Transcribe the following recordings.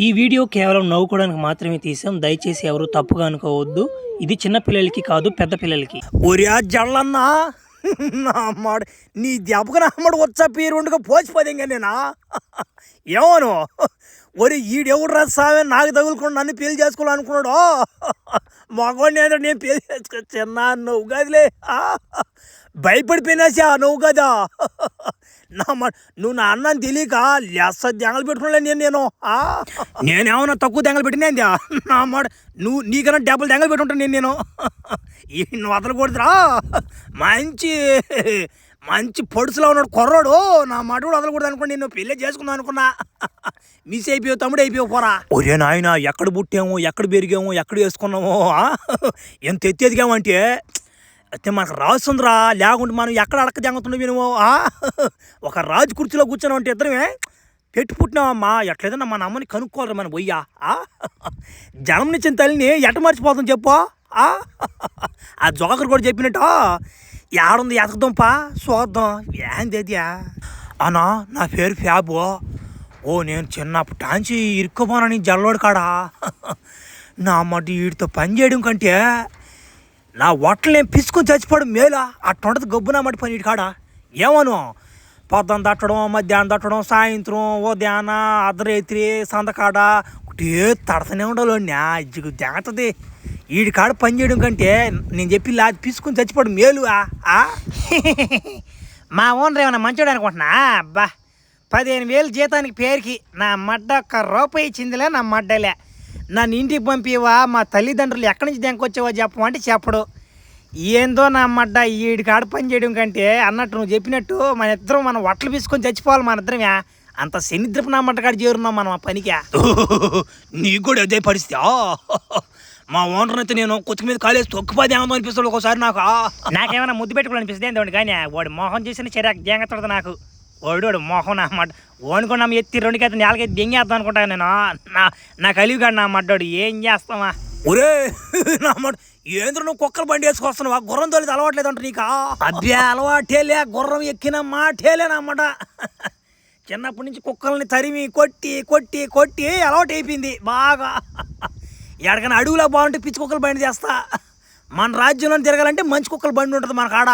ఈ వీడియో కేవలం నవ్వుకోవడానికి మాత్రమే తీసాం. దయచేసి ఎవరు తప్పుగా అనుకోవద్దు. ఇది చిన్న పిల్లలకి కాదు, పెద్ద పిల్లలకి. ఒరే జల్లన్నా నా అమ్మాడు నీ దెబ్బకు నా అమ్మడు వచ్చా పేరుండగా పోచిపోదేంగా నేనా ఏమను ఒరే ఈడెవడు రాసావే నాకు తగులుకుండా నన్ను పెళ్లి చేసుకోవాలనుకున్నాడు మగవాడిని ఏదో నేను పెళ్లి చేసుకొచ్చిన నువ్వు గదిలే భయపడిపోయినాసా నువ్వు కదా నువ్వు నా అన్నాన్ని తెలియక లెస్స దెంగలు పెట్టుకున్నా నేనేమన్నా తక్కువ దెంగలు పెట్టినా నా మాట నువ్వు నీకన్నా డబ్బులు దెంగలు పెట్టుంటాను నేను నువ్వు వదలకూడదురా మంచి మంచి పొడుసులో ఉన్నాడు కుర్రాడు నా మాట కూడా వదలకూడదు అనుకోండి నేను పెళ్ళి చేసుకుందాం అనుకున్నా మిస్ అయిపోయావు తమ్ముడు అయిపోయావు పోరా ఒరే నాయన ఎక్కడ పుట్టాము ఎక్కడ పెరిగాము ఎక్కడ వేసుకున్నాము ఎంత ఎత్తేదిగామంటే అయితే మనకు రాస్తుందిరా లేకుంటే మనం ఎక్కడ అడక్క జంగుతుండే మేము ఒక రాజు కుర్చీలో కూర్చున్నాం అంటే ఇద్దరమే పెట్టి పుట్టినామమ్మా ఎట్లేదన్నా మన అమ్మని కనుక్కోవాలి మనం పోయ్యా జన్మనిచ్చిన తల్లిని ఎట్ట మర్చిపోతాం చెప్పు ఆ జోకర్ కూడా చెప్పినట్టు ఏడుంది ఎతకదంపా చూద్దాం ఏంది అది అన్నా నా పేరు ఫ్యాబు నేను చిన్నప్పటి టాంచి ఇరుక్కుపోనని జల్లోడు కాడా నా అమ్మటి వీడితో పని చేయడం కంటే నా వట్టలు నేను పిసుకొని చచ్చిపోవడం మేలా అట్టుంటది గబ్బునా మట్టి పని కాడ ఏమను పొద్దున తట్టడం మధ్యాహ్నం తట్టడం సాయంత్రం ఉదయాన అర్ధరాత్రి సందకాడ ఒకటే తడతనే ఉండాలి ఇజ్జిగు దేగతది వీడి కాడ పని చేయడం కంటే నేను చెప్పి అది పిసుకొని చచ్చిపోవడం మేలు మా ఓనర్ ఏమన్నా మంచోడు అనుకుంటున్నా అబ్బా 15,000 జీతానికి పేరుకి నా మడ్డ ఒక్క రూపాయి ఇచ్చిందిలే నా మడ్డలే నన్ను ఇంటికి పంపివా మా తల్లిదండ్రులు ఎక్కడి నుంచి దెంకొచ్చావో చెప్పమంటే చెప్పడు ఏందో నా మడ్డ ఈడి కాడ పని చేయడం కంటే అన్నట్టు నువ్వు చెప్పినట్టు మన ఇద్దరం మనం వట్టలు పీసుకొని చచ్చిపోవాలి మన ఇద్దరమే అంత శనిద్రపు నా మడ్డ కాడ చేరున్నాం మనం ఆ పనికి నీకు కూడా అదే పరిస్థితి మా ఓనర్ అయితే నేను కొత్త మీద కాలేసి తొక్కుపోతే ఏమో అనిపిస్తాడు ఒకసారి నాకేమైనా ముద్దు పెట్టుకోవాలనిపిస్తుంది ఏంటండి కానీ వాడు మొహం చేసిన చర్య జంగతాడు నాకు వాడు మొహం నా మడ్డ ఓనుకున్నా ఎత్తి 2 నేలకైతే దెంగేద్దాం అనుకుంటాను నేను నా కలివిగాడు నా మడ్డాడు ఏం చేస్తామా ఒరే నా మాట ఏంద్ర నువ్వు కుక్కలు బండి వేసుకొస్తున్నావా గుర్రం తోలిది అలవాట్లేదు అంట నీకు అదే అలవాటేలే గుర్రం ఎక్కిన మాటేలే నమ్మట చిన్నప్పటి నుంచి కుక్కల్ని తరిమి కొట్టి కొట్టి కొట్టి అలవాటు అయిపోయింది బాగా ఎక్కడికైనా అడవిలో బాగుంటే పిచ్చి కుక్కలు బండి చేస్తా మన రాజ్యంలో తిరగాలంటే మంచి కుక్కలు బండి ఉంటుంది మన కాడ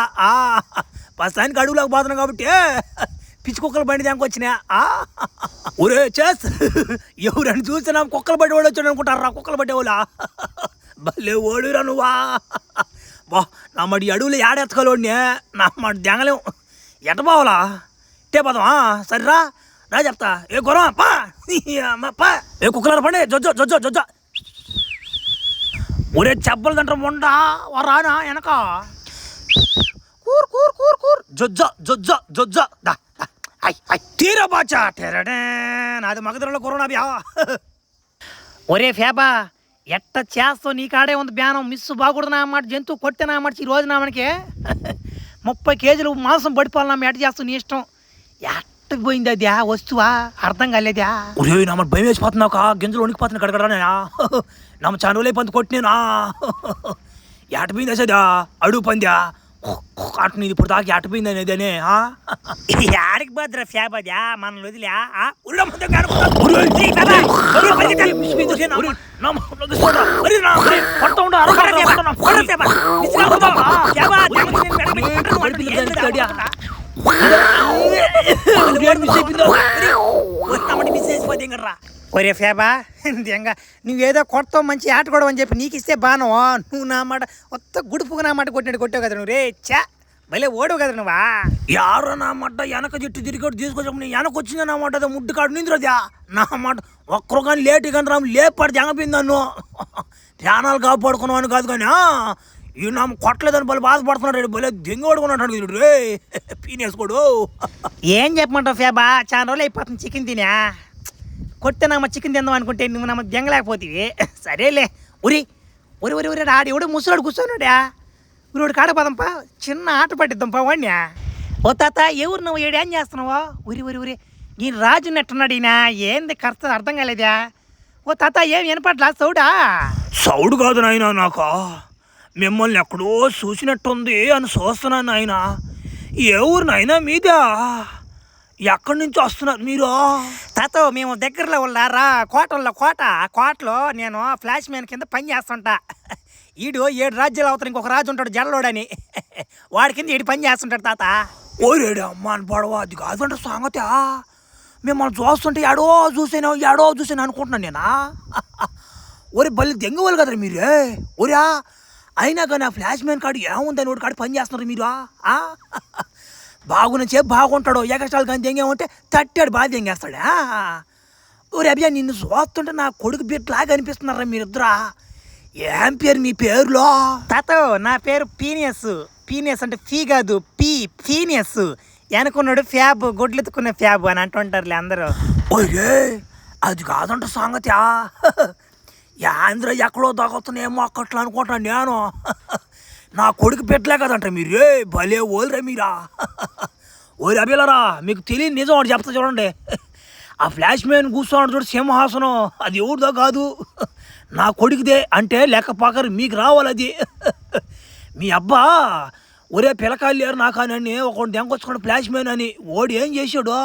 ప్రస్తుతానికి అడవిలోకి పోతున్నాం కాబట్టి పిచ్చి కుక్కల బండి దానికి వచ్చినా ఒరే చేస్ ఎవరని చూసినా కుక్కల బండి వాడు వచ్చాడు అనుకుంటారా కుక్కల బండి వాళ్ళ భలే ఓడురా నువ్వా బా నా మడి అడవులు ఏడెత్తకలోడినే నా మడి దెంగలేం ఎట్ట బావలా టే పదమా సరేరా రా చెప్తా ఏ గురం పా పా ఏ కుక్కల పండి జొజ్జో జొజ్జో జొజ్జో ఒరే చెబ్బలు తంటారు మొండా రానా వెనక కూర్ కూర్ కూర్ కూర్ జొజ్జో జొజ్జో జొజ్జో దా తీరా బాచా టెరడే నాది మగధరలో కరోనా బ్యా ఒరే ఫేబా ఎట్ట చేస్తావు నీ కాడే ఉంది బ్యానం మిస్సు బాగుడదు నా మాట జంతువు కొట్టే నా మాట ఈ రోజు నా మనకి 30 కేజీలు మాంసం పడిపోవాలి ఎట్ట చేస్తావు నీ ఇష్టం ఎట్టకి పోయింది అదే వస్తువా అర్థం కాలేదా ఒరే నా మాట భయం వేసిపోతున్నావు గింజలు వణికిపోతున్నా కడగడా నమ్మ చనువులే పంది కొట్టినేనా ఎట పోయింది అసదా అడుగు పందా అటు నీది ఇప్పుడు దాకా ఎట్టపోయింది అనేది అనే ఆడికి భద్ర ఫ్యాబదా మన వదిలే ఒరే ఫేబా ఇంకా నువ్వేదో కొడతావు మంచి ఆట కూడా అని చెప్పి నీకు ఇస్తే బాను నువ్వు నా మాట కొత్త గుడుపుకు నా మాట కొట్టావు కదా నువ్వు రే చా భలే ఓడవు కదా నువ్వా యారో నా మాట వెనక చెట్టు తిరిగి తీసుకొచ్చి వెనక వచ్చింది నా మాట ముడ్డు కాడు నిందిరదా నా మాట ఒక్కరు కానీ లేటు కానీ రాము లేపాడు జంగపోయింది నన్ను ప్రాణాలు కాపాడుకున్నావు కాదు కానీ ఈ నా కొట్టలేదని భలే బాధపడుతున్నాడు భలే దెంగోడుకున్నాడు రే పీనేసుకోడు ఏం చెప్పమంటావు ఫేబా చాలా రోజులు అయిపోతుంది చికెన్ తినా కొట్టే నామ చికెన్ తిందాం అనుకుంటే నువ్వు నమ్మ దెంగలేకపోతే సరేలే ఉరి ఉరి ఉరి ఉరి ఆడు ఎవడో ముసలాడు కూర్చోన్నాడా ఊరోడు కాడ పదంపా చిన్న ఆట పట్టిద్దాంపా వాడినా ఓ తాత ఎవరు నువ్వు ఏడు ఏం చేస్తున్నావా ఉరి ఉరి ఉరి ఈ రాజు నెట్టున్నాడు ఈయన ఏంది కర్త అర్థం కాలేదా ఓ తాత ఏం వినపట్లా సౌడా సౌడు కాదు నాయన నాకు మిమ్మల్ని ఎక్కడో చూసినట్టుంది అని చూస్తున్నాను నాయన ఏ ఊరు నాయన మీద ఎక్కడి నుంచి వస్తున్నారు మీరు? తాతో మేము దగ్గరలో ఉన్నారా కోటలో నేను ఫ్లాష్ మ్యాన్ కింద పని చేస్తుంటా. ఈడు 7 రాజ్యాలు అవుతారు, ఇంకొక రాజు ఉంటాడు జల్లోడని, వాడి కింద ఈడు పని చేస్తుంటాడు తాత. ఓరేడు అమ్మ అని పడవ, అది కాదంటే సంగతి. మిమ్మల్ని చూస్తుంటే ఎడో చూసాను అనుకుంటున్నాను నేనా. ఒరే బల్లి దెంగవాళ్ళు కదరా మీరే. ఒరా అయినా కానీ ఆ ఫ్లాష్ మ్యాన్ కాడు ఏముందని ఒకటి కాడు పని చేస్తున్నారు మీరు. బాగున్నసేపు బాగుంటాడు, ఎగస్ట్రాలు కానీ దెంగేమంటే తట్టాడు బాగా దెంగేస్తాడా. ఒరే అభియా నిన్ను చూస్తుంటే నా కొడుకు బిడ్డలాగా అనిపిస్తున్నారా మీరిద్దరా. ఏం పేరు మీ పేరులో? తాతో నా పేరు పీనియస్ అంటే ఫీ కాదు పీనియస్. వెనుకున్నాడు ఫ్యాబ్, గొడ్లెత్తుకున్న ఫ్యాబ్ అని అంటుంటారులే అందరూ. ఓరే అది కాదంట సంగతి. యాంధ్ర ఎక్కడో తగ్గుతున్నాయేమో అక్కట్లో అనుకుంటాను నేను. నా కొడుకు పెట్టలే కదంట మీరు. భలే ఓల్రా మీరా. ఓరి అభిలరా, మీకు తెలియని నిజం ఒకటి చెప్తా చూడండి. ఆ ఫ్లాష్ మ్యాన్ కూర్చోన్నాడు చూడు సింహాసనం, అది ఎవరిదో కాదు, నా కొడుకుదే. అంటే లెక్క పాకరు మీకు రావాలి అది. మీ అబ్బా ఒరే పిల్లకాయలు లేరు నాకానని ఒకటి దెంకొచ్చుకోండి ఫ్లాష్ మ్యాన్ అని. ఓడి ఏం చేశాడు,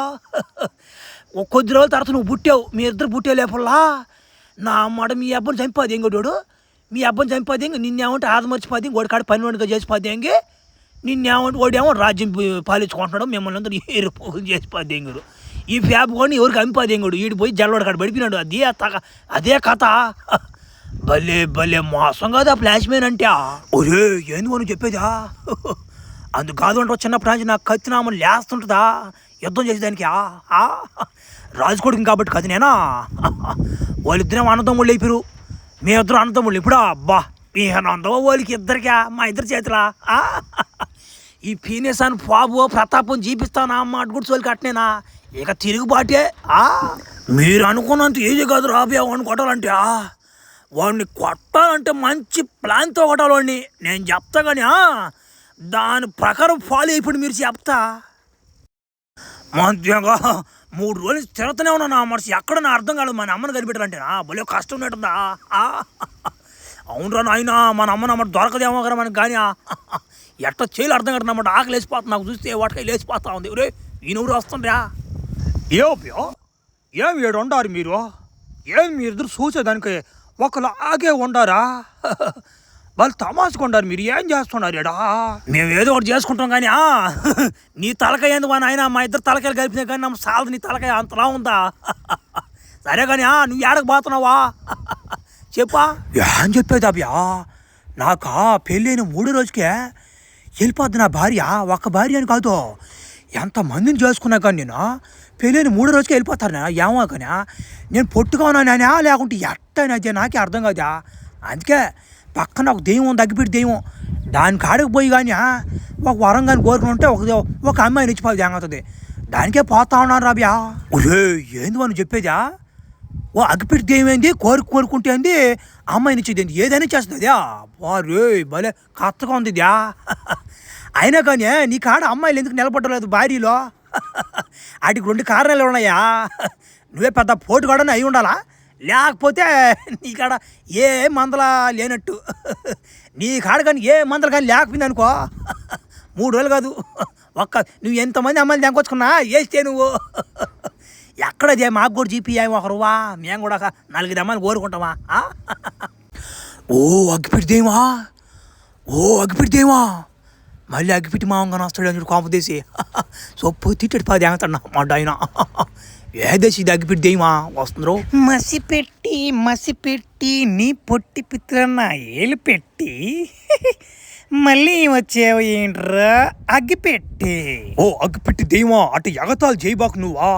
కొద్ది రోజుల తర్వాత నువ్వు పుట్టావు, మీ ఇద్దరు పుట్టే లేపల్లా నా అమ్మాట మీ అబ్బని చంపాది ఇంకోడు. మీ అబ్బని చంపాది ఇంక నిన్నేమంటే ఆదమర్చిపోది, ఇంకోటి కాడ పని వండుగా చేసిపోద్ది ఇంకే. నిన్నేమంటే ఓడేమో రాజ్యం పాలించుకుంటున్నాడు, మిమ్మల్ని అందరూ ఏరుపోగులు చేసిపోద్ది ఇంగుడు. ఈ ఫ్యాబ్ కొని ఎవరికి అమ్మిపోది ఇంగుడు, ఈడు పోయి జల్లవాడు కాడ పడిపోయినాడు. అదే కథ. భలే మోసం కాదు ఆ ఫ్లాష్ మ్యాన్ అంటే. ఒరే ఎందుకు నువ్వు చెప్పేదా? అందుకు కాదు అంటే చిన్నప్పటి నుంచి నాకు కత్తినామని లేస్తుంటుందా యుద్ధం చేసేదానికి. రాజుకోడికి కాబట్టి కది నేనా. వాళ్ళిద్దరేమో అన్నదమ్ముళ్ళు అయిపోయారు, మీ ఇద్దరు అన్నదమ్ముళ్ళు. ఇప్పుడు అబ్బా మీ అన్నదమ్మ వాళ్ళకి ఇద్దరికా, మా ఇద్దరు చేతులా. ఈ పీనేస్ అని బాబు ప్రతాపం చూపిస్తానా అమ్మ కూడా చోలికి అట్నేనా. ఇక తిరుగుబాటే. మీరు అనుకున్నంత ఈజీ కాదు రాబోయే వాడిని కొట్టాలంటే. వాడిని కొట్టాలంటే మంచి ప్లాన్తో కొట్టాలి వాడిని. నేను చెప్తా కానీ దాని ప్రకారం ఫాలో అయిపోయి మీరు చెప్తా. మంచిగా 3 రోజులు తిరుగుతూనే ఉన్నా నా మనసు ఎక్కడ నా అర్థం కాదు. మన అమ్మని కనిపెట్టాలంటేనా భలే కష్టం ఉన్నట్టుందా. అవునరా నాయన, మన అమ్మని అమ్మ దొరకదేమో కదా మనకి. కానీ ఎట్లా చేయలు అర్థం కాదు అన్నమాట. ఆకలి వేసిపోతుంది నాకు చూస్తే, వాటికి లేచిపోతా ఉంది. ఒరే ఈయనూరు వస్తుండ్రా. ఏం ఏడు ఉండారు మీరు? ఏం మీరు ఇద్దరు చూసేదానికి ఒకలాగే ఉండారా? వాళ్ళు తమాసుకుంటారు, మీరు ఏం చేస్తున్నారు ఎడా? మేము ఏదో ఒకటి చేసుకుంటాం కానీ నీ తలకాయ ఎందుకు అని ఆయన మా ఇద్దరు తలకాయలు కలిపినా కానీ నమ్మ సాలదు. నీ తలకాయ అంతలా ఉందా? సరే కానీ నువ్వు ఏడకు పోతున్నావా చెప్పా. ఏం చెప్పేది అబ్యా, నాకు పెళ్ళైన 3 రోజుకే వెళ్ళిపోద్ది నా భార్య. ఒక్క భార్య అని కాదు, ఎంతమందిని చేసుకున్నా కానీ నేను పెళ్ళైన 3 రోజుకే వెళ్ళిపోతారు. ఏమో కానీ నేను పొట్టుగా ఉన్నానా లేకుంటే ఎట్టయినా నాకే అర్థం కాదా. అందుకే పక్కన ఒక దెయ్యం ఉంది, అగ్గిపెట్టి దెయ్యం. దాని కాడికి పోయి కానీ ఒక వరం కానీ కోరుకుని ఉంటే ఒక అమ్మాయి నిచ్చిపోయి జాంగుతుంది. దానికే పోతా ఉన్నాను రాబ్యా. ఒరే ఏంది అని చెప్పేదా? ఓ అగ్గిపెట్టి దెయ్యం ఏంది, కోరుకుంటే ఏంది, అమ్మాయి నిచ్చేది ఏంది, ఏదైనా చేస్తుంది. రే భలే కత్తగా ఉంది ఇదా. అయినా కానీ నీ కాడ అమ్మాయిలు ఎందుకు నిలబడలేదు భార్యలో? వాటికి 2 కారణాలు ఉన్నాయా. నువ్వే పెద్ద పోటు కూడా అయి ఉండాలా, లేకపోతే నీ కాడ ఏ మందల లేనట్టు. నీ కాడ కానీ ఏ మందలు కానీ లేకపోయింది అనుకో, 3 రోజులు కాదు నువ్వు ఎంతమంది అమ్మాయిలు దెంకొచ్చుకున్నా వేస్తే నువ్వు ఎక్కడదే మాకు కూడా జీపీఐ ఒకరువా, మేము కూడా 4 అమ్మాయిలు కోరుకుంటామా. అగ్గిపెడితేమా మళ్ళీ అగ్గిపెట్టి మామూలుగా వస్తాడు అని కాంపదేసి సొప్పు తిట్టడి 10 ఏమవుతాడు మా ఆయన. ఏదేసి ఇది అగ్గిపెడితేమా వస్తుండ్రు. మసిపెట్టి నీ పొట్టి పిత్రన్న ఏలు పెట్టి మళ్ళీ వచ్చేవి ఏంట్రా అగ్గిపెట్టి. అగ్గిపెట్టి దెయ్యమా, అటు ఎగతాలు చేయబాకు నువ్వా,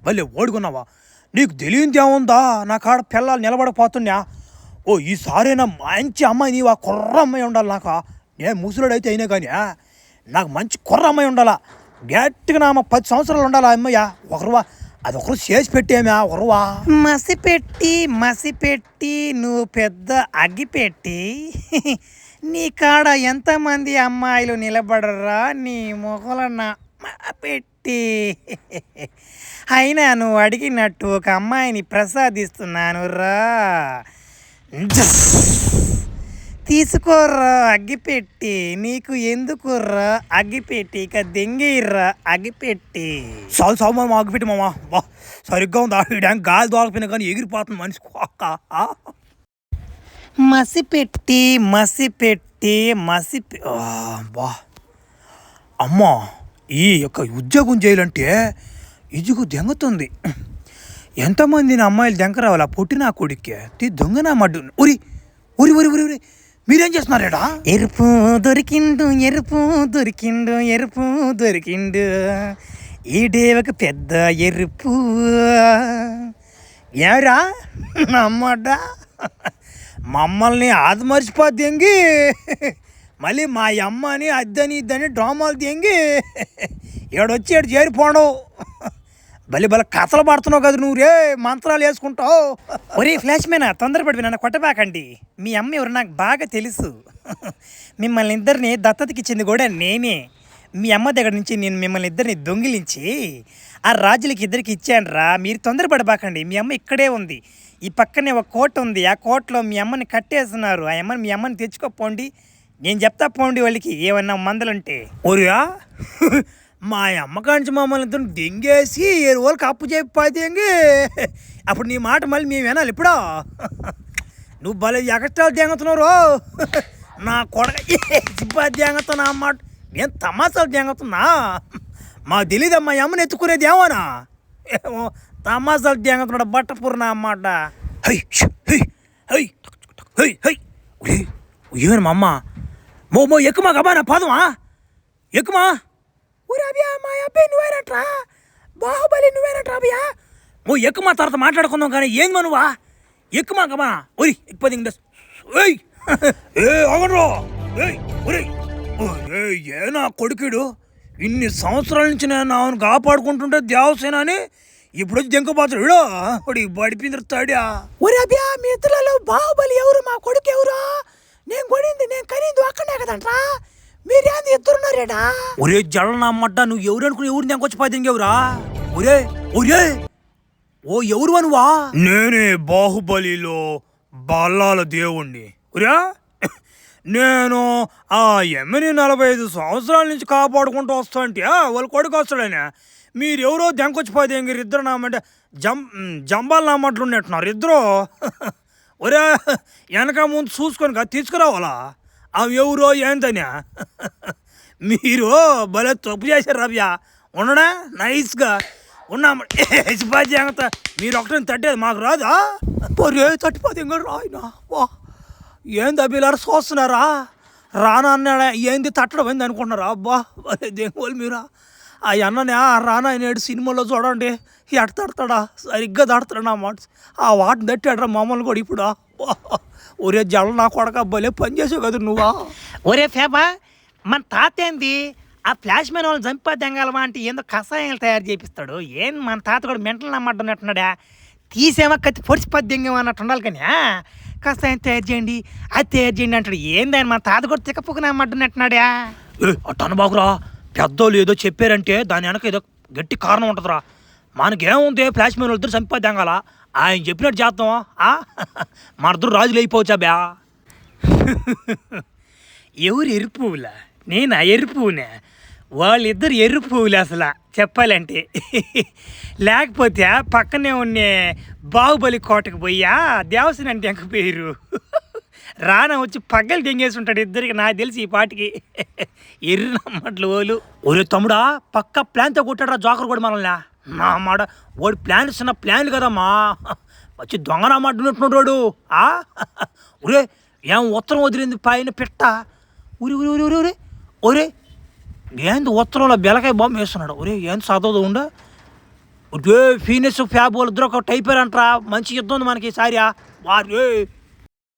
మళ్ళీ ఓడుకున్నావా? నీకు తెలియనిది ఏముందా, నా కాడ పిల్లలు నిలబడకపోతున్నా. ఈసారైనా మంచి అమ్మాయి నీవు, ఆ కుర్ర అమ్మాయి ఉండాలి నాకు. నేను ముసలుడైతే అయినా కానీ నాకు మంచి కుర్ర అమ్మాయి ఉండాలా. గట్టిగా నా 10 సంవత్సరాలు ఉండాలి ఆ అమ్మాయి. ఒకరువా అది ఒకరు చేసి పెట్టేమా ఒకరువా. మసిపెట్టి నువ్వు పెద్ద అగ్గిపెట్టి నీ కాడ ఎంతమంది అమ్మాయిలు నిలబడరా నీ మొగలన్న పెట్టి. అయినా నువ్వు అడిగినట్టు ఒక అమ్మాయిని ప్రసాదిస్తున్నాను రా. తీసుకోర్రా అగ్గిపెట్టి, నీకు ఎందుకుర్రా అగ్గిపెట్టి, ఇక దెంగిర్రా అగ్గిపెట్టి. చాలు చాలు మామ ఆగిపెట్టి మామ. బా సరిగ్గా ఉంది. ఆవిడ గాలి దోలకపోయినా కానీ ఎగిరిపోతుంది మనిషి కుక్క. మసిపెట్టి మసిపెట్టి మసిపె బా అమ్మా, ఈ యొక్క ఉద్యోగం చేయాలంటే ఇజుగు దెంగతుంది. ఎంతమందిని అమ్మాయిలు దెంకరావాలా పొట్టి నా కొడుక్కి దొంగనా మడ్డు. ఉరి ఉరి ఉరి ఉరి ఉరి మీరేం చేస్తున్నారేడా? ఎరుపు దొరికిండు ఎరుపు దొరికిండు ఎరుపు దొరికిండు, ఈడే ఒక పెద్ద ఎరుపు. ఏరా నమ్మడ్డ మమ్మల్ని ఆది మర్చిపోద్ది దెంగి, మళ్ళీ మా అమ్మని అద్దని ఇద్దని డ్రామాలు దెంగి ఏడొచ్చి ఏడు చేరిపోవడం. బలి బల కథలు పడుతున్నావు కదా నువ్వు, రే మంత్రాలు వేసుకుంటావు. ఒరే ఫ్లాష్ మ్యాన్, తొందరపడి నన్ను కొట్టబాకండి. మీ అమ్మ ఎవరు నాకు బాగా తెలుసు. మిమ్మల్ని ఇద్దరిని దత్తతకి ఇచ్చింది కూడా నేనే. మీ అమ్మ దగ్గర నుంచి నేను మిమ్మల్ని ఇద్దరిని దొంగిలించి ఆ రాజులకి ఇద్దరికి ఇచ్చాను రా. మీరు తొందరపడబాకండి, మీ అమ్మ ఇక్కడే ఉంది. ఈ పక్కనే ఒక కోట ఉంది, ఆ కోటలో మీ అమ్మని కట్టేస్తున్నారు. ఆ అమ్మని మీ అమ్మని తెచ్చుకోపోండి, నేను చెప్తా పోండి వాళ్ళకి ఏమన్నా మందలుంటే. ఒరియా మా అమ్మకాంచి మమ్మల్ని ఇద్దరు దెంగేసి 7 రోజులకి అప్పు చెప్పి దెంగి, అప్పుడు నీ మాట మళ్ళీ మేము వినాలి ఇప్పుడు. నువ్వు భలే ఎగస్ట్రాలు దెంగతున్నావు నా కొడక. దెంగతున్నా అన్నమాట, నేను తమాసాలు దెంగతున్నా. మాకు తెలీదమ్మా అమ్మని ఎత్తుకునేది ఏమోనా. ఏమో తమాసాలు దెంగతున్నాడు బట్టపూర్ నా అన్నమాట. High high high high high ఏమన్నా మా అమ్మ మో ఎక్కుమా గబానా పదమా ఎక్కుమా. ఊరబియా మా అబ్బాయి నువ్వేనట్రా, బాహుబలి నువ్వేనట్రా అభియా. ఓ ఎక్కుమా, తర్వాత మాట్లాడుకుందాం కానీ ఏంది నువ్వా ఎక్కుమా గబానా. ఒరి ఎక్కుపది ఏ అగడ్రో ఏ నా కొడుకుడు ఇన్ని సంవత్సరాల నుంచి నేను ఆమెను కాపాడుకుంటుంటే దేవసేన అని ఇప్పుడు వచ్చి దెంకపోతాడు వాడికి పడిపిందిరుతాడా. ఒరే అభియా, మీ ఇద్దరులో బాహుబలి ఎవరు, మా కొడుకు ఎవరు? నేను కొనింది నేను కనింది అక్కడే కదంట్రా, మీరేంది ఎత్తురున్నారేడా? ఒరే జల నమ్మడ్డా, నువ్వు ఎవరు అనుకుని ఎవరు దెంకొచ్చి పదింగెవరా? ఒరే ఒరే ఓ ఎవరు అనువా? నేనే బాహుబలిలో బల్లాల దేవుణ్ణి. ఒరే నేను ఆ ఎమ్మెని 45 సంవత్సరాల నుంచి కాపాడుకుంటూ వస్తాంటే వాళ్ళ కొడుకు వస్తాడని మీరెవరో దెంకొచ్చి పదింగారు ఇద్దరు నామంటే జంబాలు నామట్లు ఉన్నట్టున్నారు ఇద్దరు. ఒరే వెనక ముందు చూసుకొని తీసుకురావాలా అవి ఎవరో ఏంటని. మీరు భలే తప్పు చేశారు రవ్యా. ఉండడా నైస్గా ఉన్నామంత మీరు ఒకటి తట్టేది మాకు రాదా? పొరే తట్టిపోతే ఇంకా రాయినా వా ఏంది అభిలారు చూస్తున్నారా? రానా అన్నాడా ఏంది తట్టడం ఏంది అనుకుంటున్నారా? అబ్బా భలే దేంగోలు మీరా. ఆ అన్ననే రానా నేడు సినిమాలో చూడండి ఎట తడతాడా, సరిగ్గా తడతాడు నా మాట. ఆ వాటిని తట్టాడరా మమ్మల్ని కూడా ఇప్పుడు. ఒరే జల నా కొడక భలే పని చేసావు కదా నువ్వా. ఒరే ఫేబా, మన తాత ఏంది ఆ ఫ్లాష్ మ్యాన్ వాళ్ళని చంపా దెంగాలమా అంటే ఏందో కషాయాలు తయారు చేపిస్తాడు. ఏం మన తాత కూడా మెంటల్ నమ్మడ్డన్నట్టున్నాడా, తీసేమో కత్తి పొడిచి పద్దెంగేమో అన్నట్టు ఉండాలి. కానీ కషాయం తయారు చేయండి అది తయారు చేయండి అంటాడు. ఏందని మన తాత కూడా తిక్కపుకు నమ్మడ్డన్నట్టున్నాడా. అట్టను బాగురా, పెద్దోళ్ళు ఏదో చెప్పారంటే దాని వెనక ఏదో గట్టి కారణం ఉంటుందిరా. మనకేముంది ఫ్లాష్ మ్యాన్ ఇద్దరు చంపా దెంగాల, ఆయన చెప్పినట్టు చేద్దాం. మన ఇద్దరు రాజులు అయిపోవచ్చా బ్యా. ఎవరు ఎరుపు పువ్వులా? నేను ఎరుపు పువ్వునే, వాళ్ళిద్దరు ఎరుపు పువ్వులు అసలు చెప్పాలంటే. లేకపోతే పక్కనే ఉన్న బాహుబలి కోటకు పోయా దేవసేన అంటే ఎంకపోయారు. రానా వచ్చి పగ్గలు దెంగేసి ఉంటాడు ఇద్దరికి నాకు తెలిసి ఈ పాటికి. ఎర్రి నమ్మట్లు ఓలు. ఒరే తమ్ముడా, పక్క ప్లాన్తో కొట్టాడు జోకర్ కూడా మనల్ని. నా మాట వాడు ప్లాన్ చిన్న ప్లాన్లు కదమ్మా, వచ్చి దొంగ నా మాట ఉన్నట్టున్నాడు. ఒరే ఏం ఉత్తరం వదిలింది పైన పెట్ట. ఊరి ఊరి ఊరి ఊరే ఒరే ఏంది ఉత్తరంలో బెలకాయ బొమ్మ వేస్తున్నాడు. ఒరే ఏంది చదవదు ఉండ. ఒరే ఫీనెస్ ఫ్యాబ్ వాళ్ళు ఇద్దరు ఒక టైపర్ అంటారా, మంచి యుద్ధం ఉంది మనకి ఈసారి. వారు